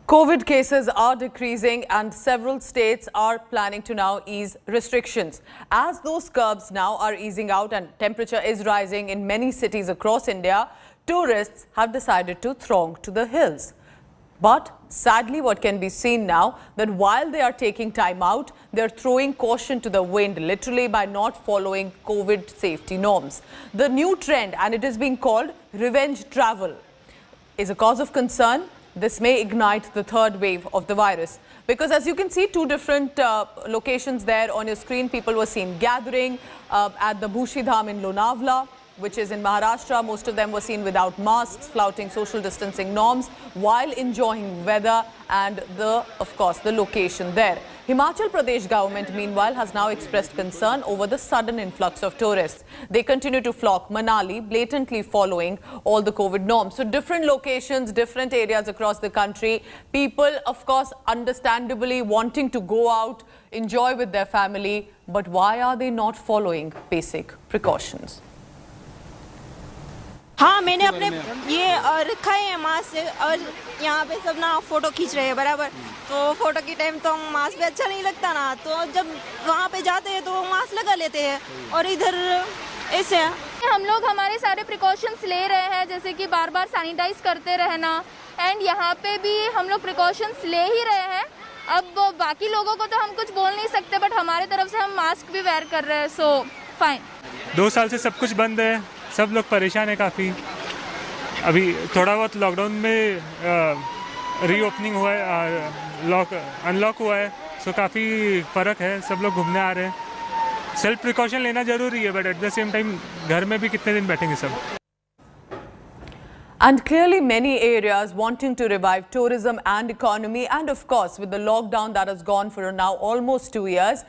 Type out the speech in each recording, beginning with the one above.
COVID cases are decreasing and several states are planning to now ease restrictions. As those curbs now are easing out and temperature is rising in many cities across India, tourists have decided to throng to the hills. But sadly, what can be seen now that while they are taking time out, they're throwing caution to the wind, literally by not following COVID safety norms. The new trend, and it is being called revenge travel, is a cause of concern. This may ignite the third wave of the virus. Because as you can see, two different locations there on your screen, people were seen gathering at the Bhushi Dham in Lonavla, which is in Maharashtra. Most of them were seen without masks, flouting social distancing norms while enjoying weather and of course, the location there. Himachal Pradesh government, meanwhile, has now expressed concern over the sudden influx of tourists. They continue to flock Manali, blatantly following all the COVID norms. So different locations, different areas across the country, people, of course, understandably wanting to go out, enjoy with their family. But why are they not following basic precautions? हाँ, मैंने अपने ये रखा है mask और यहाँ पे सब ना फोटो खींच रहे हैं बराबर। तो फोटो के टाइम तो मास्क पे अच्छा नहीं लगता ना, तो जब वहाँ पे जाते हैं तो वो मास्क लगा लेते हैं और इधर ऐसे हम लोग हमारे सारे प्रिकॉशंस ले रहे हैं, जैसे कि बार बार सैनिटाइज करते रहना, एंड यहाँ पे भी हम लोग प्रिकॉशंस ले ही रहे हैं। अब बाकी लोगों को तो हम कुछ बोल नहीं सकते, बट हमारे तरफ से हम मास्क भी वेयर कर रहे हैं, सो फाइन। 2 साल से सब कुछ बंद है, सब लोग परेशान है काफ़ी। अभी थोड़ा बहुत लॉकडाउन में रीओपनिंग हुआ है, अनलॉक हुआ है, सो काफ़ी फ़र्क है। सब लोग घूमने आ रहे हैं। सेल्फ प्रिकॉशन लेना ज़रूरी है, but at the same time घर में भी कितने दिन बैठेंगे सब। And clearly many areas wanting to revive tourism and economy, and of course with the lockdown that has gone for now almost 2 years,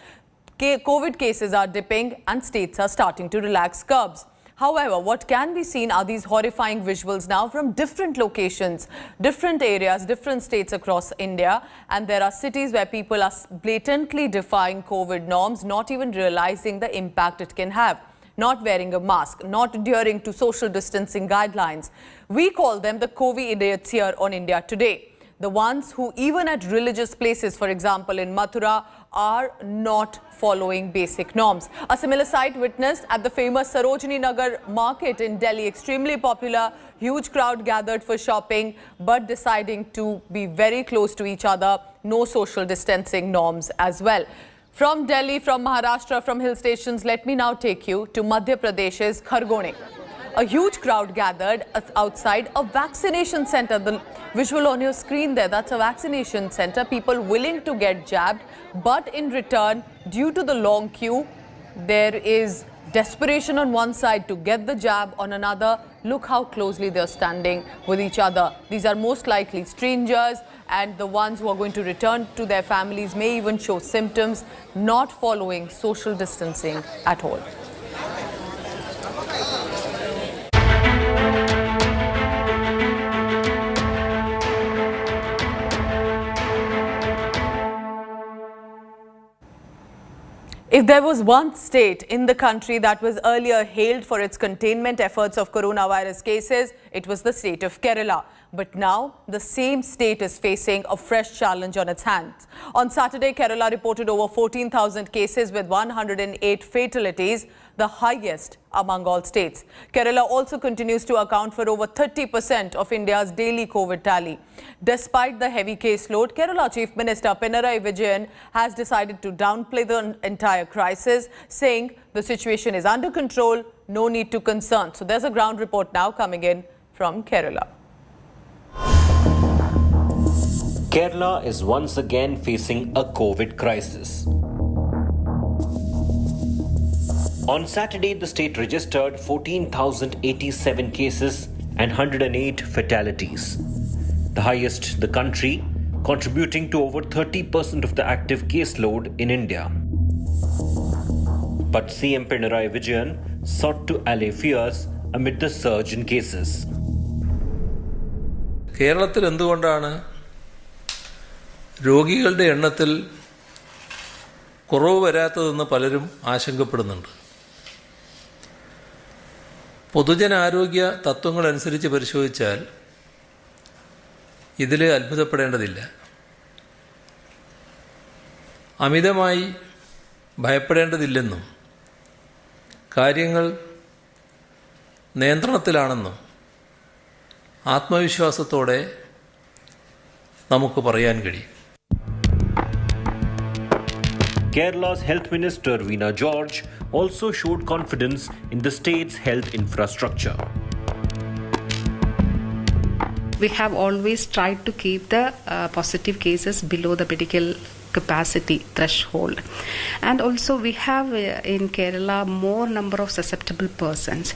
COVID cases are dipping and states are starting to relax curbs. However, what can be seen are these horrifying visuals now from different locations, different areas, different states across India. And there are cities where people are blatantly defying COVID norms, not even realizing the impact it can have. Not wearing a mask, not adhering to social distancing guidelines. We call them the COVID idiots here on India Today. The ones who even at religious places, for example in Mathura, are not following basic norms. A similar sight witnessed at the famous Sarojini Nagar market in Delhi. Extremely popular, huge crowd gathered for shopping, but deciding to be very close to each other. No social distancing norms as well. From Delhi, from Maharashtra, from hill stations, let me now take you to Madhya Pradesh's Khargone. A huge crowd gathered outside a vaccination center. The visual on your screen there, that's a vaccination center. People willing to get jabbed, but in return, due to the long queue, there is desperation on one side to get the jab, on another, look how closely they're standing with each other. These are most likely strangers, and the ones who are going to return to their families may even show symptoms, not following social distancing at all. If there was one state in the country that was earlier hailed for its containment efforts of coronavirus cases, it was the state of Kerala. But now, the same state is facing a fresh challenge on its hands. On Saturday, Kerala reported over 14,000 cases with 108 fatalities, the highest among all states. Kerala also continues to account for over 30% of India's daily COVID tally. Despite the heavy caseload, Kerala Chief Minister Pinarayi Vijayan has decided to downplay the entire crisis, saying the situation is under control, no need to concern. So there's a ground report now coming in from Kerala. Kerala is once again facing a COVID crisis. On Saturday, the state registered 14,087 cases and 108 fatalities, the highest the country, contributing to over 30% of the active caseload in India. But CM Pinarayi Vijayan sought to allay fears amid the surge in cases. കേരളത്തിൽ എന്തുകൊണ്ടാണ് രോഗികളുടെ എണ്ണത്തിൽ കുറവ് വരാത്തതെന്ന് പലരും ആശങ്കപ്പെടുന്നുണ്ട്. പൊതുജനാരോഗ്യ തത്വങ്ങളനുസരിച്ച് പരിശോധിച്ചാൽ ഇതിൽ അത്ഭുതപ്പെടേണ്ടതില്ല. അമിതമായി ഭയപ്പെടേണ്ടതില്ലെന്നും കാര്യങ്ങൾ നിയന്ത്രണത്തിലാണെന്നും ആത്മവിശ്വാസത്തോടെ നമുക്ക് പറയാൻ കഴിയും. Kerala's Health Minister Veena George also showed confidence in the state's health infrastructure. We have always tried to keep the positive cases below the medical capacity threshold, and also we have in Kerala more number of susceptible persons,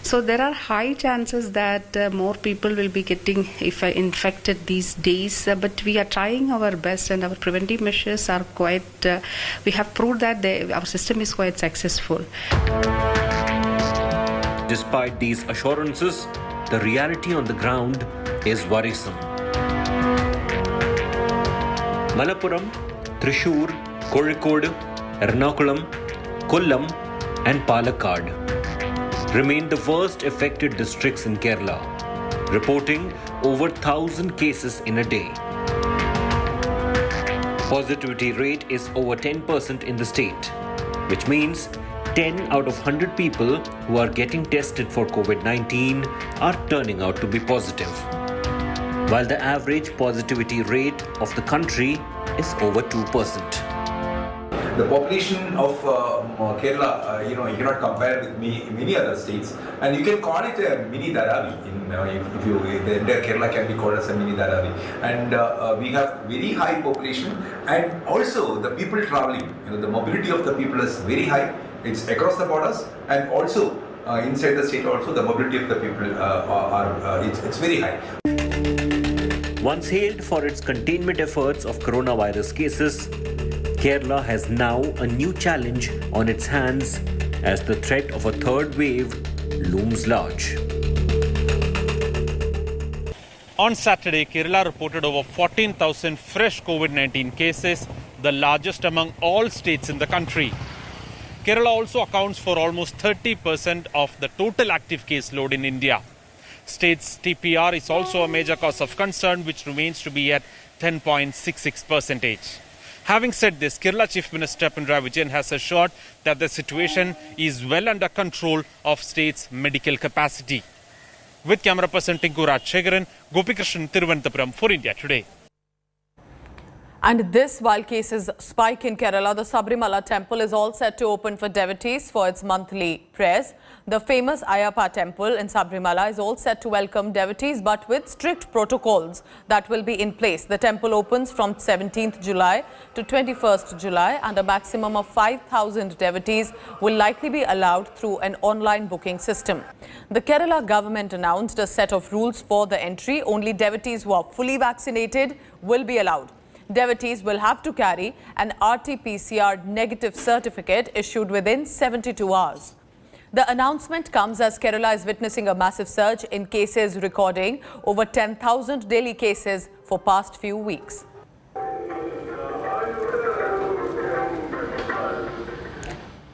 so there are high chances that more people will be getting infected these days, but we are trying our best and our preventive measures are quite we have proved that our system is quite successful. Despite these assurances, the reality on the ground is worrisome. Malappuram, Thrissur, Kozhikode, Ernakulam, Kollam and Palakkad remain the worst affected districts in Kerala, reporting over 1,000 cases in a day. Positivity rate is over 10% in the state, which means 10 out of 100 people who are getting tested for COVID-19 are turning out to be positive, while the average positivity rate of the country is over 2%. The population of Kerala, you cannot compare with many other states, and you can call it a mini Dharavi. The entire Kerala can be called as a mini Dharavi, and we have very high population, and also the people traveling. The mobility of the people is very high. It's across the borders, and also inside the state. Also, the mobility of the people it's very high. Once hailed for its containment efforts of coronavirus cases, Kerala has now a new challenge on its hands as the threat of a third wave looms large. On Saturday, Kerala reported over 14,000 fresh COVID-19 cases, the largest among all states in the country. Kerala also accounts for almost 30% of the total active case load in India. State's TPR is also a major cause of concern, which remains to be at 10.66%. Having said this, Kerala Chief Minister Pinarayi Vijayan has assured that the situation is well under control of state's medical capacity. With camera person Tinku Rajshekharan, Gopikrishnan, Thiruvananthapuram for India Today. And this while cases spike in Kerala, the Sabrimala temple is all set to open for devotees for its monthly prayers. The famous Ayyappa temple in Sabrimala is all set to welcome devotees, but with strict protocols that will be in place. The temple opens from 17th July to 21st July, and a maximum of 5,000 devotees will likely be allowed through an online booking system. The Kerala government announced a set of rules for the entry. Only devotees who are fully vaccinated will be allowed. Devotees will have to carry an RT-PCR negative certificate issued within 72 hours. The announcement comes as Kerala is witnessing a massive surge in cases, recording over 10,000 daily cases for past few weeks.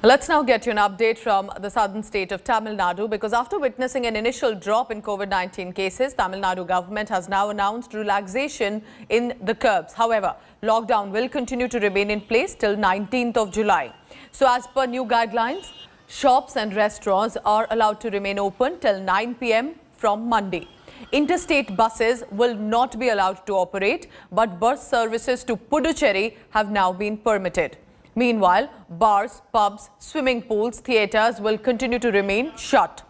Let's now get you an update from the southern state of Tamil Nadu, because after witnessing an initial drop in COVID-19 cases, Tamil Nadu government has now announced relaxation in the curbs. However, lockdown will continue to remain in place till 19th of July. So as per new guidelines, shops and restaurants are allowed to remain open till 9 p.m. from Monday. Interstate buses will not be allowed to operate, but bus services to Puducherry have now been permitted. Meanwhile, bars, pubs, swimming pools, theatres will continue to remain shut.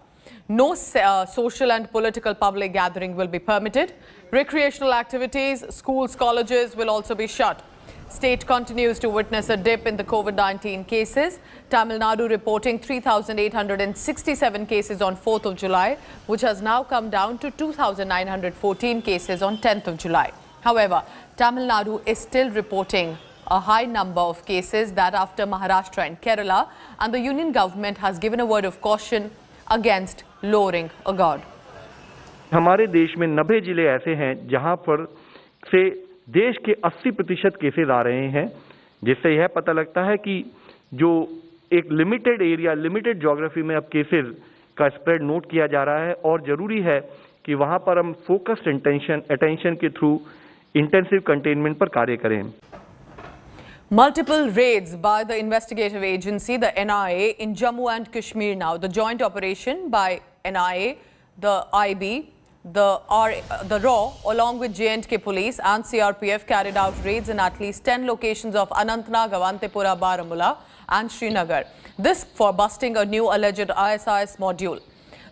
No social and political public gathering will be permitted. Recreational activities, schools, colleges will also be shut. State continues to witness a dip in the COVID-19 cases. Tamil Nadu reporting 3,867 cases on 4th of July, which has now come down to 2,914 cases on 10th of July. However, Tamil Nadu is still reporting a high number of cases that after Maharashtra and Kerala, and the union government has given a word of caution against lowering a guard. हमारे देश में 90 जिले ऐसे हैं जहां पर से देश के 80% केसेस आ रहे हैं, जिससे यह पता लगता है कि जो एक लिमिटेड एरिया, लिमिटेड ज्योग्राफी में अब केसेस का स्प्रेड नोट किया जा रहा है, और जरूरी है कि वहाँ पर हम फोकस्ड अटेंशन के थ्रू इंटेंसिव कंटेनमेंट पर कार्य करें। Multiple raids by the investigative agency, the NIA, in Jammu and Kashmir now. The joint operation by NIA, the IB, the RAW, along with J&K police and CRPF carried out raids in at least 10 locations of Anantnag, Avantipura, Baramulla and Srinagar. This for busting a new alleged ISIS module.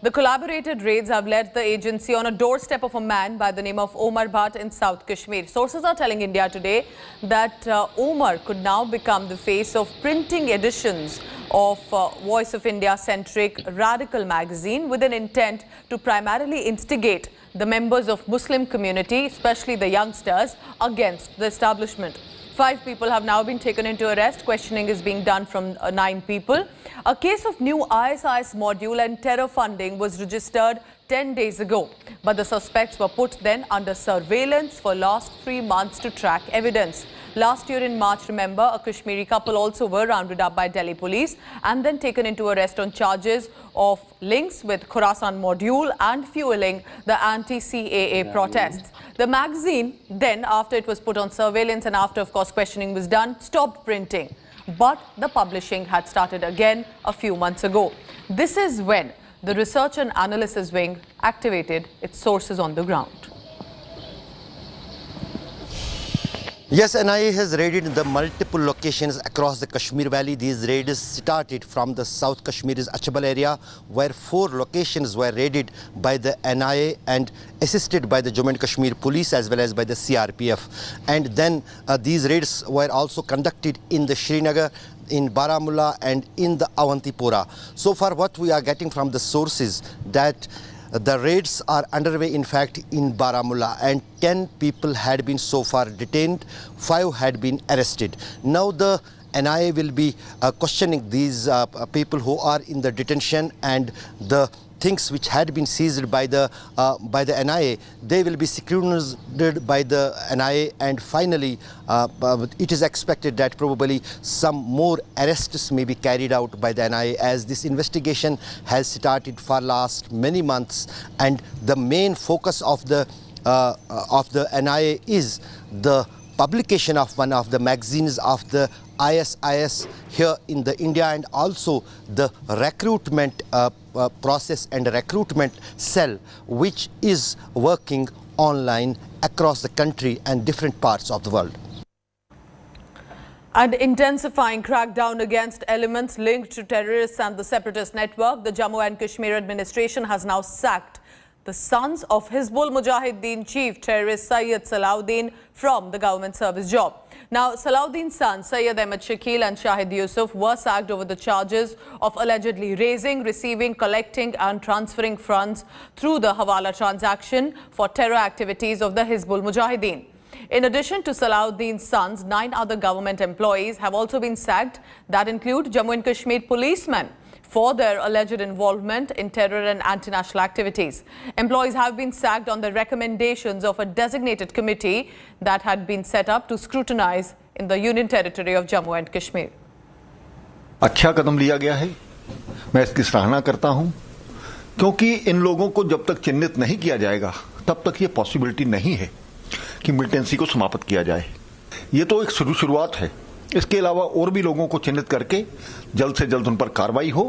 The collaborated raids have led the agency on a doorstep of a man by the name of Omar Bhatt in South Kashmir. Sources are telling India Today that Omar could now become the face of printing editions of Voice of India-centric Radical magazine with an intent to primarily instigate the members of Muslim community, especially the youngsters, against the establishment. 5 people have now been taken into arrest. Questioning is being done from 9 people. A case of new ISIS module and terror funding was registered 10 days ago. But the suspects were put then under surveillance for last 3 months to track evidence. Last year in March, remember, a Kashmiri couple also were rounded up by Delhi police and then taken into arrest on charges of links with Khorasan module and fueling the anti-CAA protests. The magazine then, after it was put on surveillance and after, of course, questioning was done, stopped printing. But the publishing had started again a few months ago. This is when the Research and Analysis Wing activated its sources on the ground. Yes, NIA has raided the multiple locations across the Kashmir Valley. These raids started from the South Kashmir's Achbal area, where 4 locations were raided by the NIA and assisted by the Jammu and Kashmir police as well as by the CRPF. And then these raids were also conducted in the Srinagar, in Baramulla and in the Avantipura. So far what we are getting from the sources that the raids are underway, in fact, in Baramulla, and 10 people had been so far detained, 5 had been arrested. Now the NIA will be questioning these people who are in the detention, and the things which had been seized by the NIA, they will be scrutinized by the NIA, and finally it is expected that probably some more arrests may be carried out by the NIA, as this investigation has started for last many months, and the main focus of the NIA is the publication of one of the magazines of the ISIS here in the India, and also the recruitment process and recruitment cell which is working online across the country and different parts of the world. And intensifying crackdown against elements linked to terrorists and the separatist network, the Jammu and Kashmir administration has now sacked the sons of Hizbul Mujahideen chief terrorist Syed Salahuddin from the government service job. Now, Salahuddin's sons, Syed Ahmed Shakil and Shahid Yusuf, were sacked over the charges of allegedly raising, receiving, collecting and transferring funds through the Hawala transaction for terror activities of the Hizbul Mujahideen. In addition to Salahuddin's sons, 9 other government employees have also been sacked. That include Jammu and Kashmir policemen for their alleged involvement in terror and anti-national activities. Employees have been sacked on the recommendations of a designated committee that had been set up to scrutinize in the Union Territory of Jammu and Kashmir. अच्छा कदम लिया गया है, मैं इसकी सराहना करता हूं, क्योंकि इन लोगों को जब तक चिन्हित नहीं किया जाएगा तब तक ये पॉसिबिलिटी नहीं है कि मिलिटेंसी को समाप्त किया जाए। ये तो एक शुरुआत है। इसके अलावा और भी लोगों को चिन्हित करके जल्द से जल्द उन पर कार्रवाई हो